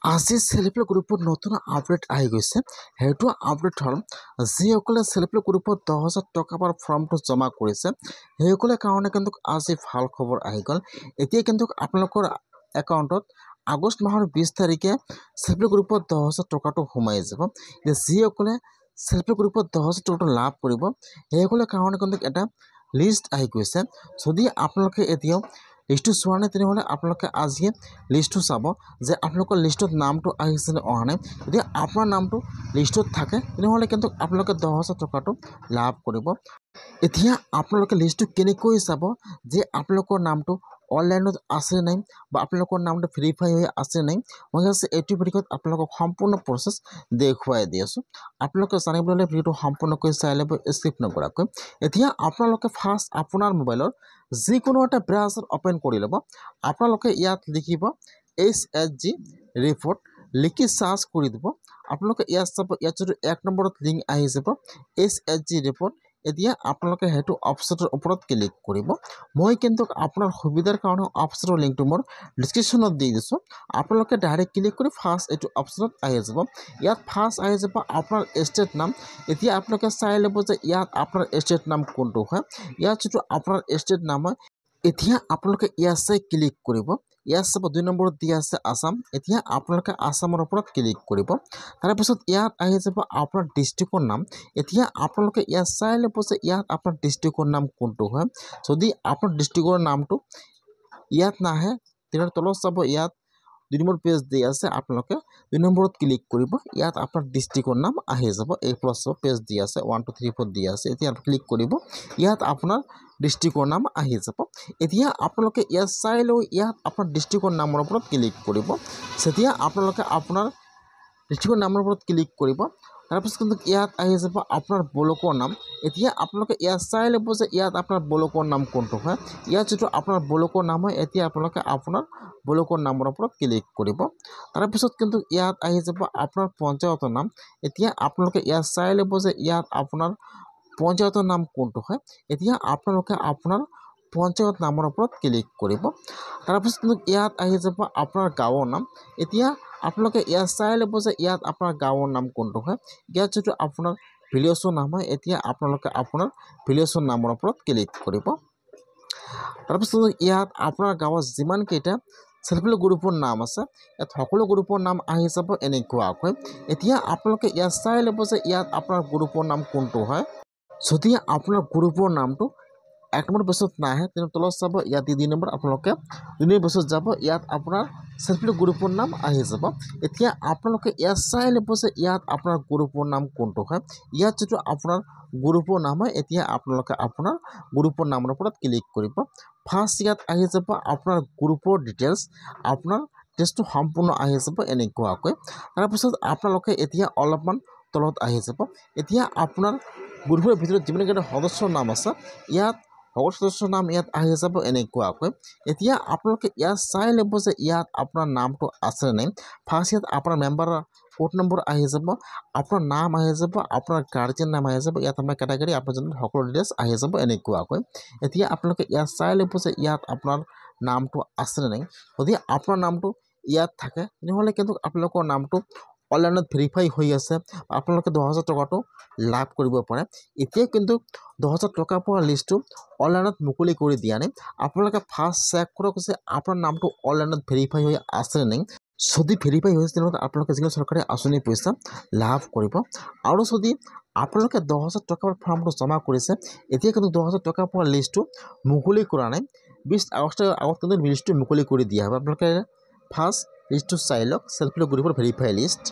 আজি self help গ্ৰুপত নতুন আপডেট আহি গৈছে। সেইটো আপডেট হ'ল যিসকলে সেলফ হেল্প গ্ৰুপত 10,000 টকাৰ ফৰ্মটো জমা কৰিছে সেইসকলৰ কাৰণে কিন্তু আজি ভাল খবৰ আহি গ'ল। এতিয়া কিন্তু আপোনালোকৰ একাউণ্টত আগষ্ট মাহৰ 20 তাৰিখে সেলফ হেল্প গ্ৰুপত 10,000 টকাটো সোমাই যাব। যিসকলে সেলফ হেল্প গ্ৰুপত 10,000 টকাটো লাভ কৰিব সেইসকলৰ কাৰণে কিন্তু এটা লিষ্ট আহি গৈছে। যদি আপোনালোকে এতিয়াও লিষ্টটো চোৱা নাই তেনেহ'লে আপোনালোকে আজিয়ে লিষ্টটো চাব যে আপোনালোকৰ লিষ্টত নামটো আহিছে নে অহা নাই। যদি আপোনাৰ নামটো লিষ্টত থাকে তেনেহ'লে কিন্তু আপোনালোকে 10,000 টকাটো লাভ কৰিব। এতিয়া আপোনালোকে লিষ্টটো কেনেকৈ চাব যে আপোনালোকৰ নামটো অনলাইনত আছে নাই বা আপোনালোকৰ নামটো ভেৰিফাই হৈ আছে নাই, মই আছে এইটো ভিডিঅ'ত আপোনালোকক সম্পূৰ্ণ প্ৰচেছ দেখুৱাই দি আছোঁ। আপোনালোকে জানিবলৈ হ'লে ভিডিঅ'টো সম্পূৰ্ণকৈ চাই ল'ব স্কিপ নকৰাকৈ। এতিয়া আপোনালোকে ফাৰ্ষ্ট আপোনাৰ মোবাইলৰ যিকোনো এটা ব্ৰাউজাৰ অ'পেন কৰি ল'ব। আপোনালোকে ইয়াত লিখিব HSG ৰিপৰ্ট, লিখি চাৰ্চ কৰি দিব। আপোনালোকে ইয়াত চাব, ইয়াত যদি 1 নম্বৰত লিংক আহি যাব HSG ৰিপৰ্ট। এতিয়া আপোনালোকে সেইটো অপশ্যনৰ ওপৰত ক্লিক কৰিব। মই কিন্তু আপোনাৰ সুবিধাৰ কাৰণে অপশ্যনৰ লিংকটো মোৰ ডিছক্ৰিপশ্যনত দি দিছোঁ। আপোনালোকে ডাইৰেক্ট ক্লিক কৰি ফাৰ্ষ্ট এইটো অপশ্যনত আহি যাব। ইয়াত ফাৰ্ষ্ট আহি যাব আপোনাৰ ষ্টেট নাম। এতিয়া আপোনালোকে চাই ল'ব যে ইয়াত আপোনাৰ ষ্টেট নাম কোনটো হয়। ইয়াত যিটো আপোনাৰ ষ্টেট নাম হয়, এতিয়া আপোনালোকে ইয়াত চাই ক্লিক কৰিব। ইয়াত চাব 2 নম্বৰত দিয়া আছে আসাম। এতিয়া আপোনালোকে আসামৰ ওপৰত ক্লিক কৰিব। তাৰপিছত ইয়াত আহি যাব আপোনাৰ ডিষ্ট্ৰিক্টৰ নাম। এতিয়া আপোনালোকে ইয়াত চাই ল'ব যে ইয়াত আপোনাৰ ডিষ্ট্ৰিক্টৰ নাম কোনটো হয়। যদি আপোনাৰ ডিষ্ট্ৰিক্টৰ নামটো ইয়াত নাহে তেনেহ'লে তলত চাব ইয়াত 2 নম্বৰ পেজ দি আছে, আপোনালোকে 2 নম্বৰত ক্লিক কৰিব। ইয়াত আপোনাৰ ডিষ্ট্ৰিক্টৰ নাম আহি যাব। এই প্লাছ পেজ দি আছে 1 2 3 4 দি আছে। এতিয়া ক্লিক কৰিব, ইয়াত আপোনাৰ ডিষ্ট্ৰিক্টৰ নাম আহি যাব। এতিয়া আপোনালোকে ইয়াত চাই লৈ ইয়াত আপোনাৰ ডিষ্ট্ৰিক্টৰ নামৰ ওপৰত ক্লিক কৰিব। যেতিয়া আপোনালোকে আপোনাৰ ডিষ্ট্ৰিক্টৰ নামৰ ওপৰত ক্লিক কৰিব তাৰপিছত কিন্তু ইয়াত আহি যাব আপোনাৰ ব্লকৰ নাম। এতিয়া আপোনালোকে ইয়াত চাই ল'ব যে ইয়াত আপোনাৰ ব্লকৰ নাম কোনটো হয়। ইয়াত যিটো আপোনাৰ ব্লকৰ নাম হয়, এতিয়া আপোনালোকে আপোনাৰ ব্লকৰ নামৰ ওপৰত ক্লিক কৰিব। তাৰপিছত কিন্তু ইয়াত আহি যাব আপোনাৰ পঞ্চায়তৰ নাম। এতিয়া আপোনালোকে ইয়াত চাই ল'ব যে ইয়াত আপোনাৰ পঞ্চায়তৰ নাম কোনটো হয়। এতিয়া আপোনালোকে আপোনাৰ পঞ্চায়ত নামৰ ওপৰত ক্লিক কৰিব। তাৰপিছত কিন্তু ইয়াত আহি যাব আপোনাৰ গাঁৱৰ নাম। এতিয়া আপোনালোকে ইয়াত চাই ল'ব যে ইয়াত আপোনাৰ গাঁৱৰ নাম কোনটো হয়। ইয়াত যিটো আপোনাৰ ভিলেজৰ নাম হয়, এতিয়া আপোনালোকে আপোনাৰ ভিলেজৰ নামৰ ওপৰত ক্লিক কৰিব। তাৰপিছত ইয়াত আপোনাৰ গাঁৱত যিমানকেইটা সেলফ হেল্প গ্ৰুপৰ নাম আছে ইয়াত সকলো গ্ৰুপৰ নাম আহি যাব এনেকুৱাকৈ। এতিয়া আপোনালোকে ইয়াত চাই ল'ব যে ইয়াত আপোনাৰ গ্ৰুপৰ নাম কোনটো হয়। যদি আপোনাৰ গ্ৰুপৰ নামটো 1 নম্বৰ পেজত নাহে তেনে তলত চাব ইয়াত 2 নম্বৰ, আপোনালোকে 2 নম্বৰ পেজত যাব, ইয়াত আপোনাৰ সেলফ হেল্প গ্ৰুপৰ নাম আহি যাব। এতিয়া আপোনালোকে ইয়াত চাই ল'ব যে ইয়াত আপোনাৰ গ্ৰুপৰ নাম কোনটো হয়। ইয়াত যিটো আপোনাৰ গ্ৰুপৰ নাম হয়, এতিয়া আপোনালোকে আপোনাৰ গ্ৰুপৰ নামৰ ওপৰত ক্লিক কৰিব। ফাৰ্ষ্ট ইয়াত আহি যাব আপোনাৰ গ্ৰুপৰ ডিটেইলছ, আপোনাৰ টেষ্টটো সম্পূৰ্ণ আহি যাব এনেকুৱাকৈ। তাৰপিছত আপোনালোকে এতিয়া অলপমান তলত আহি যাব। এতিয়া আপোনাৰ গ্ৰুপৰ ভিতৰত যিমানকেইটা সদস্যৰ নাম আছে ইয়াত সকলো সদস্যৰ নাম ইয়াত আহি যাব এনেকুৱাকৈ। এতিয়া আপোনালোকে ইয়াত চাই ল'ব যে ইয়াত আপোনাৰ নামটো আছে নাই। ফাৰ্ষ্ট ইয়াত আপোনাৰ মেম্বাৰৰ কোড নম্বৰ আহি যাব, আপোনাৰ নাম আহি যাব, আপোনাৰ গাৰ্জেন নাম আহি যাব, ইয়াত আপোনাৰ কেটাগৰী আপোনাৰ সকলো ডিটেইলছ আহি যাব এনেকুৱাকৈ। এতিয়া আপোনালোকে ইয়াত চাই ল'ব যে ইয়াত আপোনাৰ নামটো আছে নাই। যদি আপোনাৰ নামটো ইয়াত থাকে তেনেহ'লে কিন্তু আপোনালোকৰ নামটো অনলাইনত ভেৰিফাই হৈ আছে, আপোনালোকে 10,000 টকাটো লাভ কৰিব পাৰে। এতিয়া কিন্তু 10,000 টকা পোৱা লিষ্টটো অনলাইনত মুকলি কৰি দিয়া নাই। আপোনালোকে ফাৰ্ষ্ট চেক কৰক যে আপোনাৰ নামটো অনলাইনত ভেৰিফাই হৈ আছে নাই। যদি ভেৰিফাই হৈছে তেনেহ'লে আপোনালোকে যিকোনো চৰকাৰী আঁচনিৰ পইচা লাভ কৰিব। আৰু যদি আপোনালোকে 10,000 টকাৰ ফৰ্মটো জমা কৰিছে এতিয়া কিন্তু 10,000 টকা পোৱা লিষ্টটো মুকলি কৰা নাই। 20 আগষ্টৰ আগত কিন্তু লিষ্টটো মুকলি কৰি দিয়া হ'ব। আপোনালোকে ফাৰ্ষ্ট লিষ্টটো চাই লওক, সেলফ হেল্প গ্ৰুপৰ ভেৰিফাই লিষ্ট।